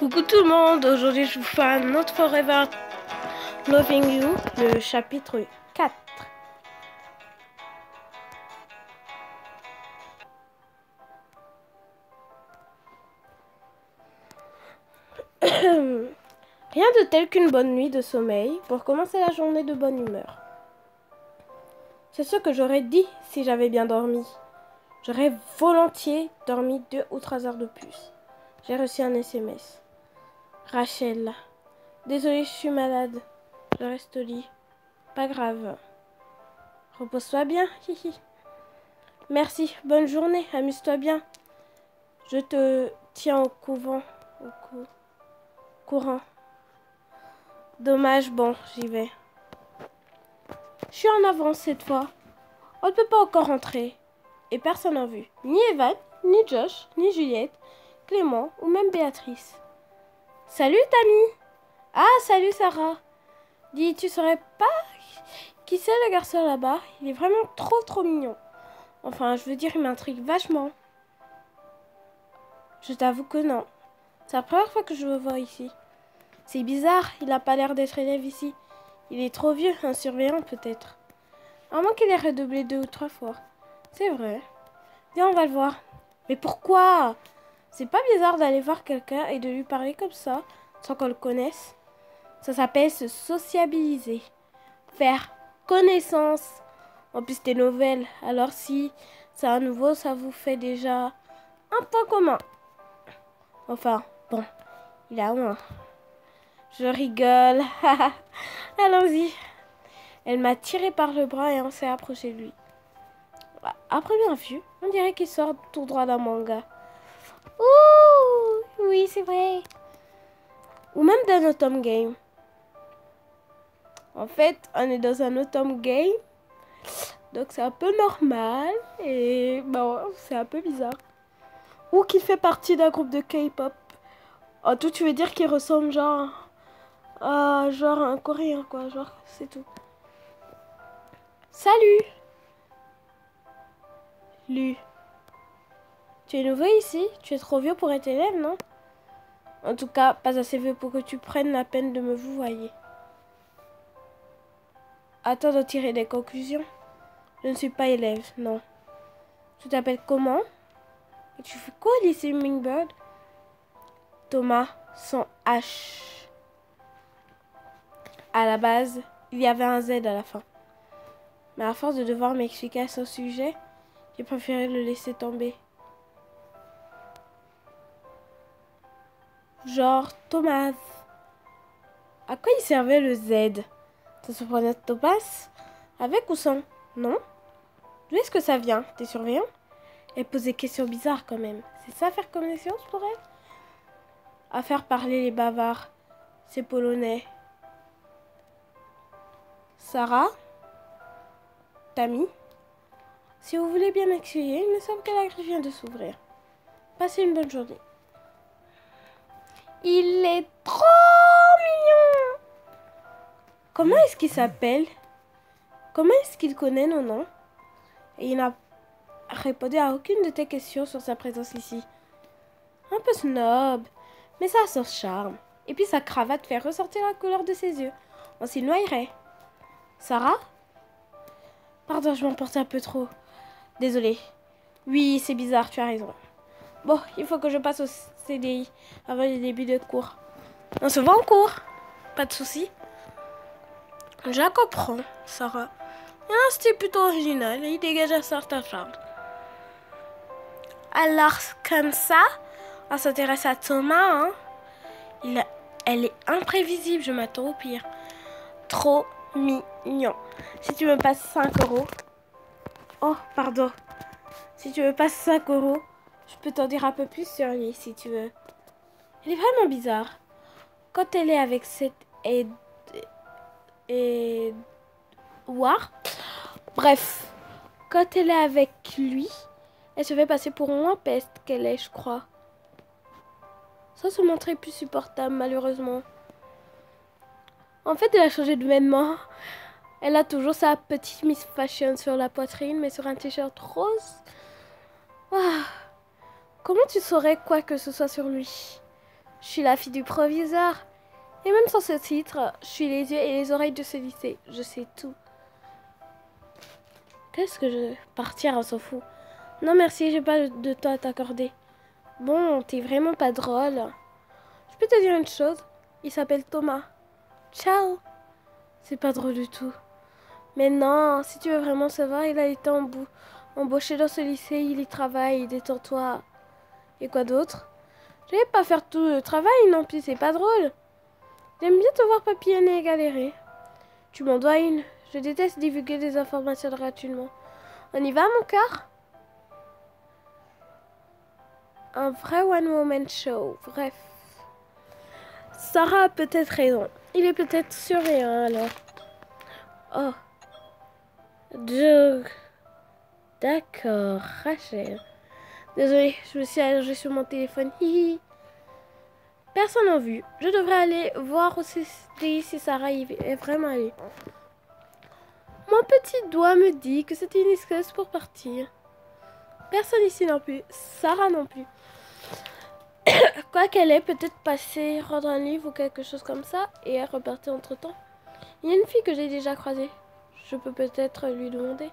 Coucou tout le monde, aujourd'hui je vous fais un autre Forever Loving You, le chapitre 4. Rien de tel qu'une bonne nuit de sommeil pour commencer la journée de bonne humeur. C'est ce que j'aurais dit si j'avais bien dormi. J'aurais volontiers dormi 2 ou 3 heures de plus. J'ai reçu un SMS. Rachel, désolée, je suis malade. Je reste au lit. Pas grave. Repose-toi bien. Hihi. Merci, bonne journée, amuse-toi bien. Je te tiens au courant. Dommage, bon, j'y vais. Je suis en avance cette fois. On ne peut pas encore rentrer. Et personne n'a vu. Ni Evan, ni Josh, ni Juliette, Clément ou même Béatrice. Salut Tammy. Ah, salut Sarah. Dis, tu saurais pas qui c'est le garçon là-bas? Il est vraiment trop mignon. Enfin, je veux dire, il m'intrigue vachement. Je t'avoue que non. C'est la première fois que je le vois ici. C'est bizarre, il n'a pas l'air d'être élève ici. Il est trop vieux, un surveillant peut-être. À moins qu'il ait redoublé 2 ou 3 fois. C'est vrai. Viens, on va le voir. Mais pourquoi? C'est pas bizarre d'aller voir quelqu'un et de lui parler comme ça, sans qu'on le connaisse. Ça s'appelle se sociabiliser. Faire connaissance. En plus, t'es nouvelle. Alors si c'est un nouveau, ça vous fait déjà un point commun. Enfin, bon, il a moins. Je rigole. Allons-y. Elle m'a tiré par le bras et on s'est approché de lui. À première vue, on dirait qu'il sort tout droit d'un manga. Ouh, oui, c'est vrai. Ou même d'un automne game. En fait, on est dans un automne game. Donc c'est un peu normal. Et bon, c'est un peu bizarre. Ou qu'il fait partie d'un groupe de K-pop. En tout, tu veux dire qu'il ressemble genre un coréen, quoi. Genre, c'est tout. Salut! Lu. Tu es nouveau ici? Tu es trop vieux pour être élève, non? En tout cas, pas assez vieux pour que tu prennes la peine de me vouvoyer. Attends de tirer des conclusions. Je ne suis pas élève, non. Tu t'appelles comment? Et tu fais quoi, lycée Hummingbird? Thomas, sans H. À la base, il y avait un Z à la fin. Mais à force de devoir m'expliquer à son sujet, j'ai préféré le laisser tomber. Genre Thomas. À quoi il servait le Z? Ça se prenait de Thomas? Avec ou sans? Non? D'où est-ce que ça vient? T'es surveillant? Elle pose des questions bizarres quand même. C'est ça faire connaissance pour elle? À faire parler les bavards. C'est polonais. Sarah? Tammy? Si vous voulez bien m'excuser, il me semble que la grille vient de s'ouvrir. Passez une bonne journée. Il est trop mignon! Comment est-ce qu'il s'appelle? Comment est-ce qu'il connaît nos noms? Et il n'a répondu à aucune de tes questions sur sa présence ici. Un peu snob, mais ça a son charme. Et puis sa cravate fait ressortir la couleur de ses yeux. On s'y noyerait. Sarah? Pardon, je m'emporte un peu trop. Désolée. Oui, c'est bizarre, tu as raison. Bon, il faut que je passe au CDI avant le début de cours. On se voit en cours. Pas de souci. Je la comprends, Sarah. Il a un style plutôt original et il dégage un certain charme. Alors, comme ça, on s'intéresse à Thomas, hein? Elle est imprévisible, je m'attends au pire. Trop mignon. Si tu me passes 5 euros... Oh, pardon. Si tu me passes 5 euros, je peux t'en dire un peu plus sur lui, si tu veux. Elle est vraiment bizarre. Quand elle est avec cette... Bref, quand elle est avec lui, elle se fait passer pour moins peste qu'elle est, je crois. Sans se montrer plus supportable, malheureusement. En fait, elle a changé de vêtements. Elle a toujours sa petite Miss Fashion sur la poitrine, mais sur un t-shirt rose. Comment tu saurais quoi que ce soit sur lui? Je suis la fille du proviseur. Et même sans ce titre, je suis les yeux et les oreilles de ce lycée. Je sais tout. Qu'est-ce que je... Partir, on s'en fout. Non merci, j'ai pas de temps à t'accorder. Bon, t'es vraiment pas drôle. Je peux te dire une chose? Il s'appelle Thomas. Ciao. C'est pas drôle du tout. Mais non, si tu veux vraiment savoir, il a été embauché dans ce lycée, il y travaille, détends-toi. Et quoi d'autre? Je vais pas faire tout le travail non plus, c'est pas drôle. J'aime bien te voir papillonner et galérer. Tu m'en dois une. Je déteste divulguer des informations gratuitement. On y va, mon cœur? Un vrai one-woman show. Bref. Sarah a peut-être raison. Il est peut-être surveillant alors. Oh. D'accord, Rachel. Désolée, je me suis allongée sur mon téléphone. Hihi. Personne n'a vu. Je devrais aller voir au CDI si Sarah y est vraiment allée. Mon petit doigt me dit que c'était une excuse pour partir. Personne ici non plus. Sarah non plus. Quoi qu'elle ait peut-être passé rendre un livre ou quelque chose comme ça et est repartie entre temps. Il y a une fille que j'ai déjà croisée. Je peux peut-être lui demander.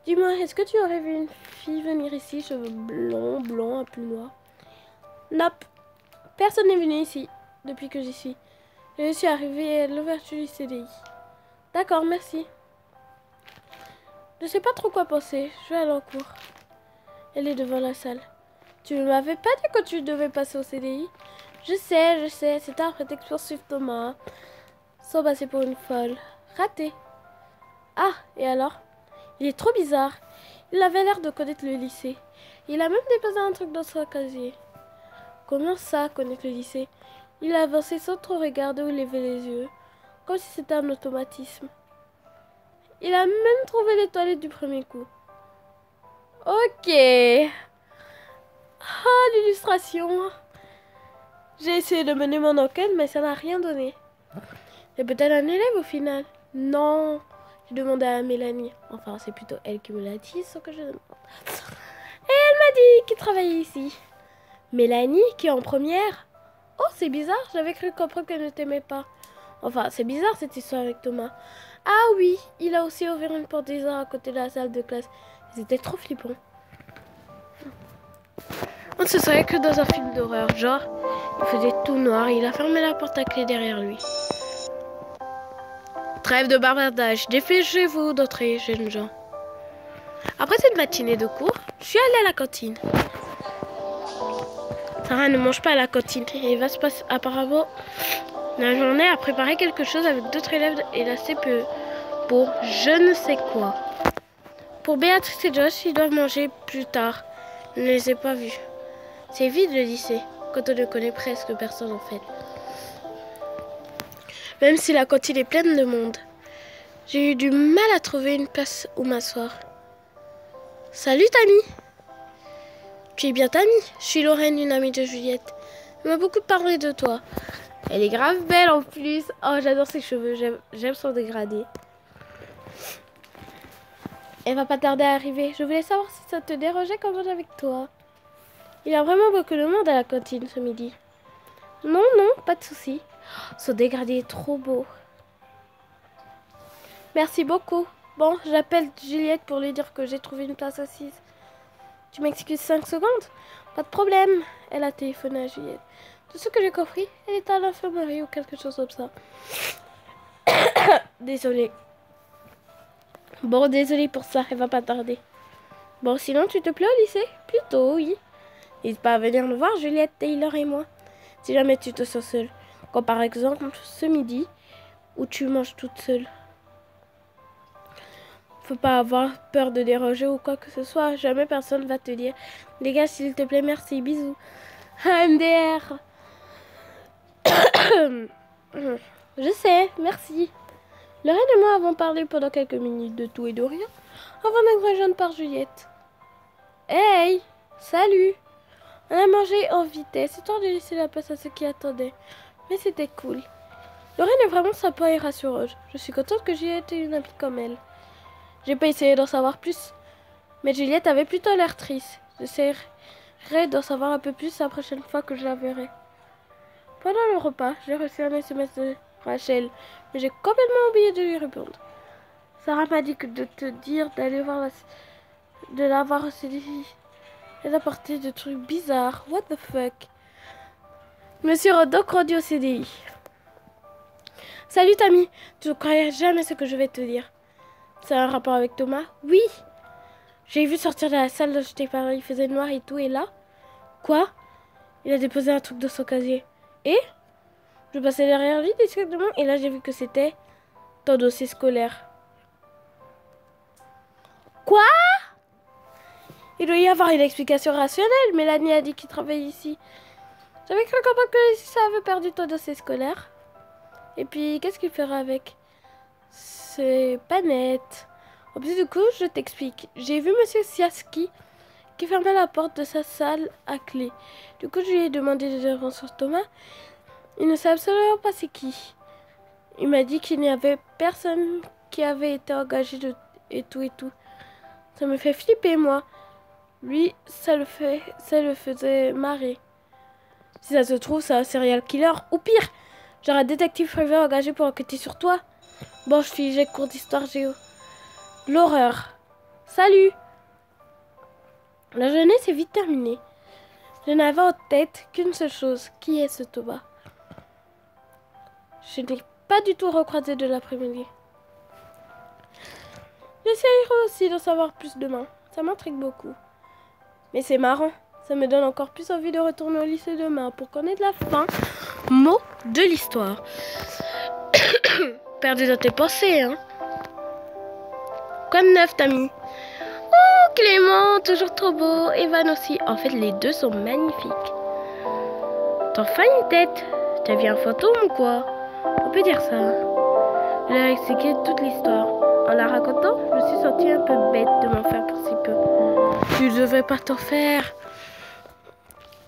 Dis-moi, est-ce que tu aurais vu une fille venir ici, cheveux blonds, blancs, un peu noirs? Nope. Personne n'est venu ici depuis que j'y suis. Je suis arrivée à l'ouverture du CDI. D'accord, merci. Je sais pas trop quoi penser. Je vais aller en cours. Elle est devant la salle. Tu ne m'avais pas dit que tu devais passer au CDI? Je sais. C'est un prétexte pour suivre Thomas. Sans passer pour une folle. Raté. Ah, et alors? Il est trop bizarre. Il avait l'air de connaître le lycée. Il a même déposé un truc dans son casier. Comment ça, connaître le lycée? Il a avancé sans trop regarder ou lever les yeux. Comme si c'était un automatisme. Il a même trouvé les toilettes du premier coup. Ok. Ah, l'illustration. J'ai essayé de mener mon enquête, mais ça n'a rien donné. C'est peut-être un élève au final. Non. J'ai demandé à Mélanie. Enfin, c'est plutôt elle qui me l'a dit, sans que je demande. Et elle m'a dit qu'il travaillait ici. Mélanie, qui est en première. Oh, c'est bizarre. J'avais cru comprendre qu'elle ne t'aimait pas. Enfin, c'est bizarre cette histoire avec Thomas. Ah oui, il a aussi ouvert une porte des arts à côté de la salle de classe. C'était trop flippant. On se serait que dans un film d'horreur. Genre, il faisait tout noir et il a fermé la porte à clé derrière lui. Trêve de bavardage. Dépêchez-vous d'entrer, jeunes gens. Après cette matinée de cours, je suis allée à la cantine. Sarah ne mange pas à la cantine et va se passer apparemment la journée à préparer quelque chose avec d'autres élèves et la CPE pour je ne sais quoi. Pour Béatrice et Josh, ils doivent manger plus tard. Je ne les ai pas vus. C'est vide le lycée, quand on ne connaît presque personne en fait. Même si la cantine est pleine de monde. J'ai eu du mal à trouver une place où m'asseoir. Salut Tammy. Tu es bien Tammy? Je suis Lorraine, une amie de Juliette. Elle m'a beaucoup parlé de toi. Elle est grave belle en plus. Oh, j'adore ses cheveux, j'aime son dégradé. Elle va pas tarder à arriver. Je voulais savoir si ça te dérangeait quand manger avec toi. Il y a vraiment beaucoup de monde à la cantine ce midi. Non, pas de souci. Son dégradé est trop beau. Merci beaucoup. Bon, j'appelle Juliette pour lui dire que j'ai trouvé une place assise. Tu m'excuses 5 secondes? Pas de problème. Elle a téléphoné à Juliette. De ce que j'ai compris, elle est à l'infirmerie ou quelque chose comme ça. Désolée. Bon, désolée pour ça, elle va pas tarder. Bon, sinon, tu te plais au lycée? Plutôt, oui. N'hésite pas à venir nous voir, Juliette, Taylor et moi. Si jamais tu te sens seule. Comme par exemple ce midi, où tu manges toute seule. Faut pas avoir peur de déroger ou quoi que ce soit. Jamais personne va te dire. Les gars, s'il te plaît, merci, bisous. MDR. Je sais, merci. Lorraine et moi avons parlé pendant quelques minutes de tout et de rien, avant d'être rejointe par Juliette. Hey, salut. On a mangé en vitesse, histoire de laisser la place à ceux qui attendaient. Mais c'était cool. Lorraine est vraiment sympa et rassurante. Je suis contente que Juliette ait une amie comme elle. J'ai pas essayé d'en savoir plus, mais Juliette avait plutôt l'air triste. J'essaierai d'en savoir un peu plus la prochaine fois que je la verrai. Pendant le repas, j'ai reçu un SMS de Rachel, mais j'ai complètement oublié de lui répondre. Sarah m'a dit de te dire d'aller voir de la voir au CDI. Elle a porté de trucs bizarres. What the fuck? Je me suis donc rendue au CDI. Salut Tammy, tu ne croirais jamais ce que je vais te dire. C'est un rapport avec Thomas? Oui. J'ai vu sortir de la salle dont je t'ai parlé, il faisait noir et tout, et là? Quoi? Il a déposé un truc dans son casier. Et? Je passais derrière lui discrètement, et là j'ai vu que c'était ton dossier scolaire. Quoi? Il doit y avoir une explication rationnelle. Mélanie a dit qu'il travaille ici. J'avais cru comprendre que ça avait perdu ton dossier scolaire. Et puis, qu'est-ce qu'il fera avec? C'est pas net. En plus, du coup, je t'explique. J'ai vu Monsieur Siaski qui fermait la porte de sa salle à clé. Du coup, je lui ai demandé des réponses sur Thomas. Il ne sait absolument pas c'est qui. Il m'a dit qu'il n'y avait personne qui avait été engagé et tout et tout. Ça me fait flipper, moi. Lui, ça le faisait marrer. Si ça se trouve, c'est un serial killer. Ou pire, genre un détective privé engagé pour enquêter sur toi. Bon, je finis, j'ai cours d'histoire géo. L'horreur. Salut. La journée s'est vite terminée. Je n'avais en tête qu'une seule chose. Qui est ce Thomas? Je n'ai pas du tout recroisé de l'après-midi. J'essayerai aussi d'en savoir plus demain. Ça m'intrigue beaucoup. Mais c'est marrant. Ça me donne encore plus envie de retourner au lycée demain pour connaître la fin mot de l'histoire. Perdu dans tes pensées, hein? Quoi de neuf, Tammy? Oh, Clément, toujours trop beau. Evan aussi. En fait, les deux sont magnifiques. T'en fais une tête. T'as vu un fantôme ou quoi? On peut dire ça. Je leur ai expliqué toute l'histoire. En la racontant, je me suis sentie un peu bête de m'en faire pour si peu. Tu ne devrais pas t'en faire.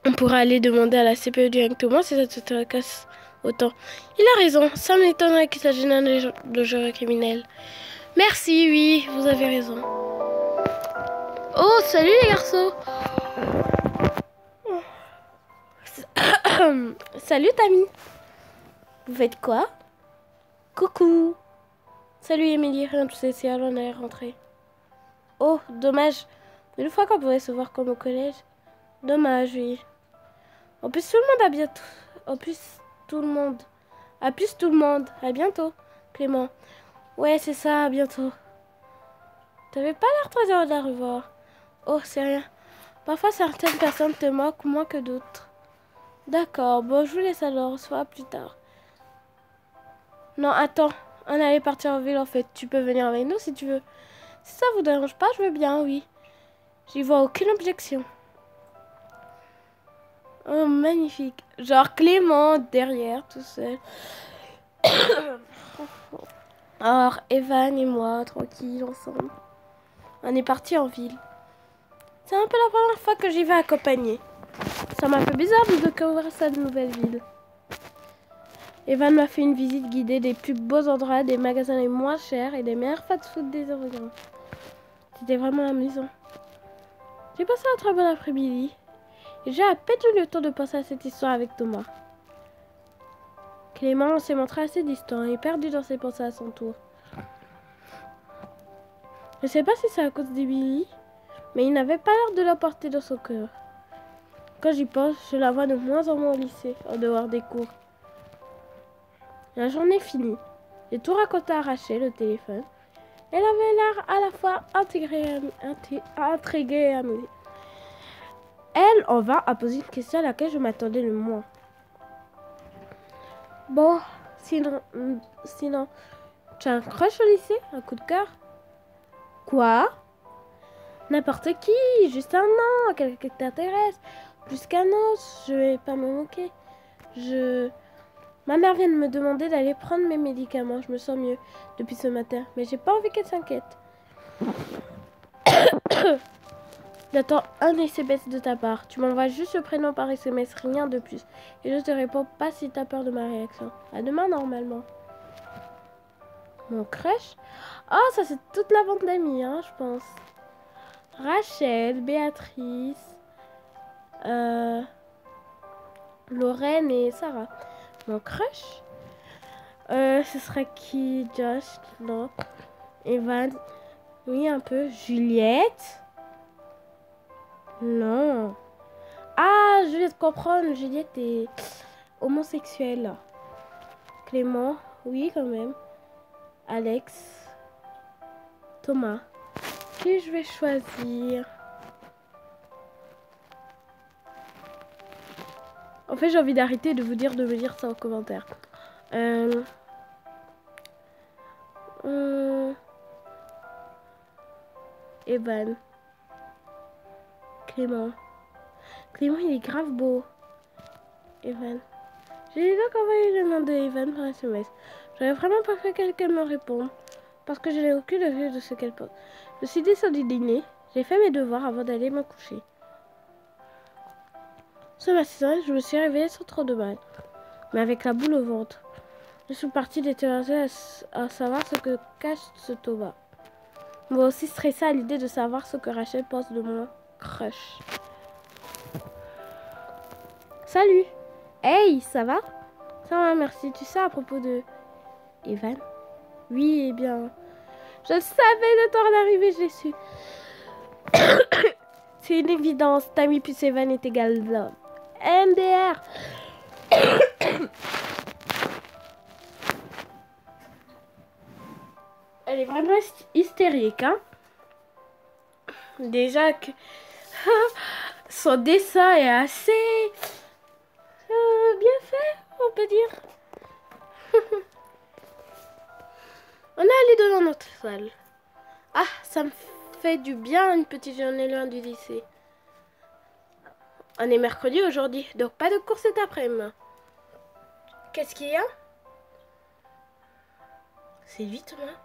On pourra aller demander à la CPU du Thomas si ça te tracasse autant. Il a raison, ça m'étonnerait qu'il s'agisse d'un de jeu criminel. Merci, oui, vous avez raison. Oh, salut les garçons. Salut Tammy. Vous faites quoi? Coucou. Salut Émilie, rien de tout spécial, on est rentré. Oh, dommage. Mais une fois qu'on pourrait se voir comme au collège. Dommage, oui. En plus, tout le monde a bientôt. En plus, tout le monde. À plus, tout le monde. À bientôt, Clément. Ouais, c'est ça, à bientôt. T'avais pas l'air très heureux de la revoir. Oh, c'est rien. Parfois, certaines personnes te moquent moins que d'autres. D'accord, bon, je vous laisse alors. On se voit plus tard. Non, attends. On allait partir en ville, en fait. Tu peux venir avec nous si tu veux. Si ça vous dérange pas, je veux bien, oui. J'y vois aucune objection. Oh, magnifique. Genre Clément derrière, tout seul. Alors, Evan et moi, tranquille, ensemble. On est parti en ville. C'est un peu la première fois que j'y vais accompagner. Ça m'a fait bizarre de découvrir cette nouvelle ville. Evan m'a fait une visite guidée des plus beaux endroits, des magasins les moins chers et des meilleurs fast-food des environs. C'était vraiment amusant. J'ai passé un très bon après-midi. Et j'ai à peine eu le temps de penser à cette histoire avec Thomas. Clément s'est montré assez distant et perdu dans ses pensées à son tour. Je ne sais pas si c'est à cause d'Emily, mais il n'avait pas l'air de la porter dans son cœur. Quand j'y pense, je la vois de moins en moins au lycée, en dehors des cours. La journée finie. J'ai tout raconté à Rachel au téléphone. Elle avait l'air à la fois intriguée et amusée. Elle en va à poser une question à laquelle je m'attendais le moins. Bon, sinon, tu as un crush au lycée? Un coup de cœur? Quoi? N'importe qui, juste un an, quelqu'un qui t'intéresse. Plus qu'un autre, je vais pas me moquer. Ma mère vient de me demander d'aller prendre mes médicaments. Je me sens mieux depuis ce matin, mais j'ai pas envie qu'elle s'inquiète. J'attends un SMS de ta part. Tu m'envoies juste le prénom par SMS, rien de plus. Et je te réponds pas si t'as peur de ma réaction. À demain, normalement. Mon crush? Oh, ça c'est toute la bande d'amis, hein, je pense. Rachel, Béatrice, Lorraine et Sarah. Mon crush, ce serait qui? Josh? Non. Evan? Oui, un peu. Juliette? Non. Ah, je vais te comprendre. Juliette est homosexuelle. Clément? Oui, quand même. Alex? Thomas? Qui je vais choisir? En fait, j'ai envie d'arrêter de vous dire de me dire ça en commentaire. Evan. Clément. Clément, il est grave beau. Evan. J'ai donc envoyé le nom de Evan par SMS. J'aurais vraiment pas fait qu'elle me réponde. Parce que je n'ai aucune idée de ce qu'elle pense. Je suis descendue dîner. J'ai fait mes devoirs avant d'aller me coucher. Ce matin, je me suis réveillée sans trop de mal. Mais avec la boule au ventre. Je suis partie déterminée à savoir ce que cache ce Thomas. Moi aussi stressée à l'idée de savoir ce que Rachel pense de mon crush. Salut! Hey, ça va? Ça va, merci. Tu sais à propos de Evan? Oui, eh bien, je savais de ton arrivée, je l'ai su. C'est une évidence. Tammy plus Evan est égal à MDR. Elle est vraiment hystérique, hein? Déjà que son dessin est assez bien fait, on peut dire. On est allé dans notre salle. Ah, ça me fait du bien une petite journée loin du lycée. On est mercredi aujourd'hui, donc pas de cours cet après-midi. Qu'est-ce qu'il y a? C'est lui, Thomas?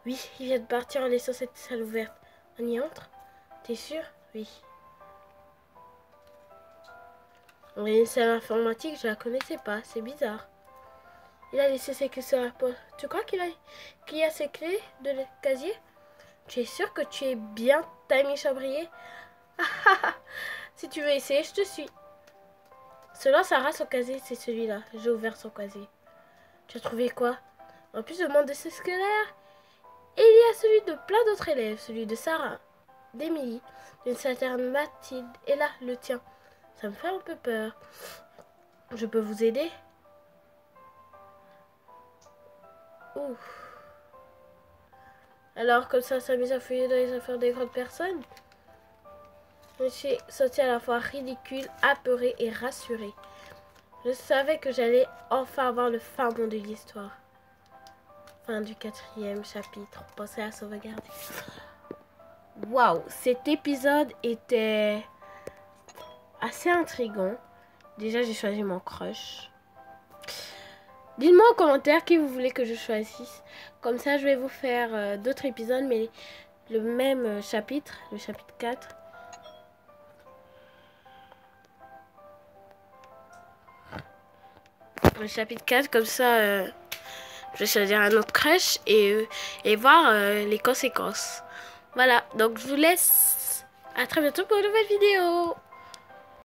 Oui, il vient de partir en laissant cette salle ouverte. On y entre? T'es sûr? Oui. On est une salle informatique, je la connaissais pas, c'est bizarre. Il a laissé ses clés sur la poche. Tu crois qu'il y a ses clés de casier? Tu es sûr que tu es bien Tammy Chabrier? Si tu veux essayer, je te suis. Selon Sarah, son casier, c'est celui-là. J'ai ouvert son casier. Tu as trouvé quoi? En plus de mon dossier scolaire, il y a celui de plein d'autres élèves. Celui de Sarah, d'Émilie, d'une certaine Mathilde. Et là, le tien. Ça me fait un peu peur. Je peux vous aider? Ouf. Alors, comme ça s'amuse à fouiller dans les affaires des grandes personnes? Je suis sentie à la fois ridicule, apeurée et rassurée. Je savais que j'allais enfin avoir le fin mot de l'histoire. Fin du 4e chapitre. Pensez à sauvegarder. Waouh, cet épisode était assez intriguant. Déjà, j'ai choisi mon crush. Dites-moi en commentaire qui vous voulez que je choisisse. Comme ça, je vais vous faire d'autres épisodes, mais le même chapitre, le chapitre 4. Le chapitre 4, comme ça, je vais choisir un autre crush et voir les conséquences. Voilà, donc je vous laisse. À très bientôt pour une nouvelle vidéo.